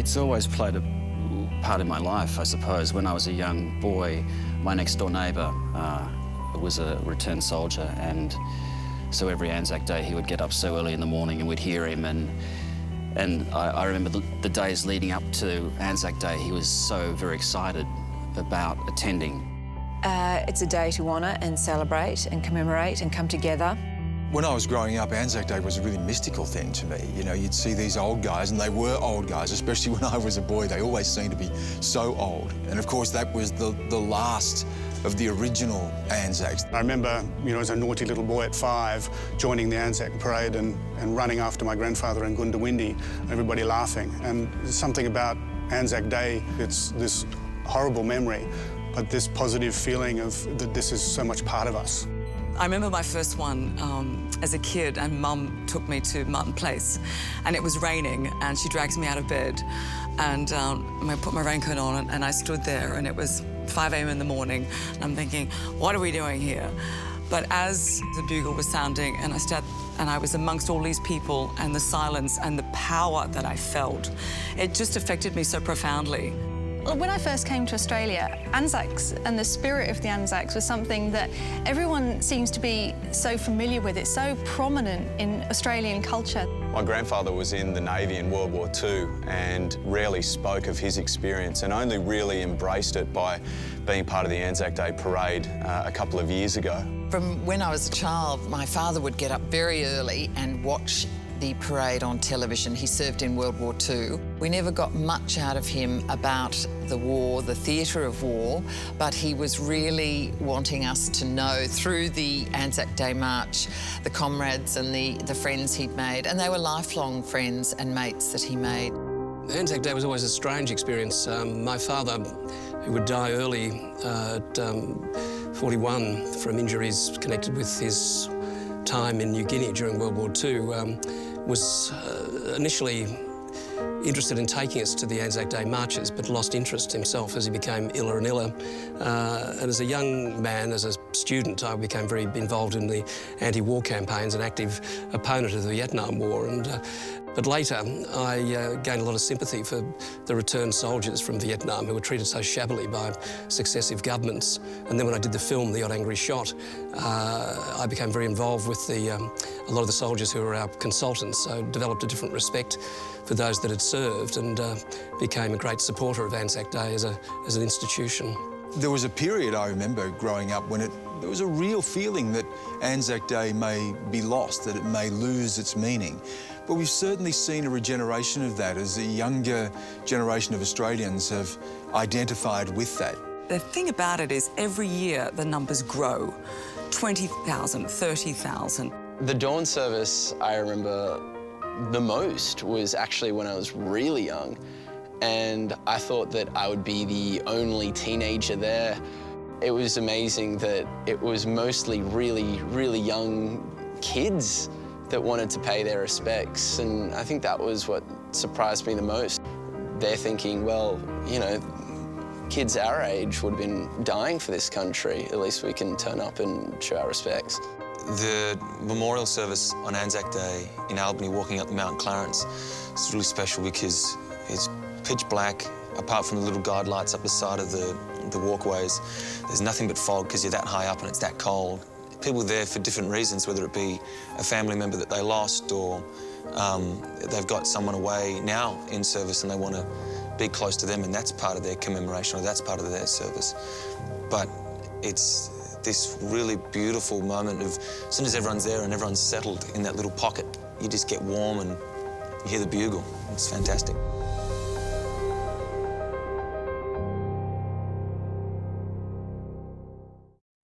It's always played a part in my life, I suppose. When I was a young boy, my next-door neighbour was a returned soldier, and so every Anzac Day he would get up so early in the morning and we'd hear him, and I remember the days leading up to Anzac Day, he was so very excited about attending. It's a day to honour and celebrate and commemorate and come together. When I was growing up, Anzac Day was a really mystical thing to me. You know, you'd see these old guys, and they were old guys, especially when I was a boy. They always seemed to be so old. And of course, that was the last of the original Anzacs. I remember, you know, as a naughty little boy at 5, joining the Anzac parade and running after my grandfather in Goondiwindi, and everybody laughing. And there's something about Anzac Day, it's this horrible memory, but this positive feeling of that this is so much part of us. I remember my first one as a kid, and Mum took me to Martin Place, and it was raining, and she drags me out of bed, and I put my raincoat on, and I stood there, and it was 5 a.m. in the morning, and I'm thinking, what are we doing here? But as the bugle was sounding, and I was amongst all these people, and the silence and the power that I felt, it just affected me so profoundly. When I first came to Australia, Anzacs and the spirit of the Anzacs was something that everyone seems to be so familiar with. It's so prominent in Australian culture. My grandfather was in the Navy in World War II and rarely spoke of his experience, and only really embraced it by being part of the Anzac Day parade a couple of years ago. From when I was a child, my father would get up very early and watch the parade on television. He served in World War II. We never got much out of him about the war, the theatre of war, but he was really wanting us to know through the Anzac Day March the comrades and the friends he'd made, and they were lifelong friends and mates that he made. Anzac Day was always a strange experience. My father, who would die early at 41 from injuries connected with his time in New Guinea during World War II, was initially interested in taking us to the Anzac Day marches, but lost interest himself as he became iller and iller. And as a young man, as a student, I became very involved in the anti-war campaigns, an active opponent of the Vietnam War. But later, I gained a lot of sympathy for the returned soldiers from Vietnam who were treated so shabbily by successive governments. And then when I did the film, The Odd Angry Shot, I became very involved with a lot of the soldiers who were our consultants, so developed a different respect for those that had served, and became a great supporter of Anzac Day as an institution. There was a period, I remember, growing up when there was a real feeling that Anzac Day may be lost, that it may lose its meaning. But we've certainly seen a regeneration of that as a younger generation of Australians have identified with that. The thing about it is every year the numbers grow. 20,000, 30,000. The dawn service I remember the most was actually when I was really young, and I thought that I would be the only teenager there. It was amazing that it was mostly really, really young kids that wanted to pay their respects, and I think that was what surprised me the most. They're thinking, well, you know, kids our age would have been dying for this country. At least we can turn up and show our respects. The memorial service on Anzac Day in Albany, walking up the Mount Clarence, is really special because it's pitch black. Apart from the little guide lights up the side of the walkways, there's nothing but fog because you're that high up and it's that cold. People are there for different reasons, whether it be a family member that they lost, or they've got someone away now in service and they want to be close to them, and that's part of their commemoration, or that's part of their service. But it's this really beautiful moment of, as soon as everyone's there and everyone's settled in that little pocket, you just get warm and you hear the bugle. It's fantastic.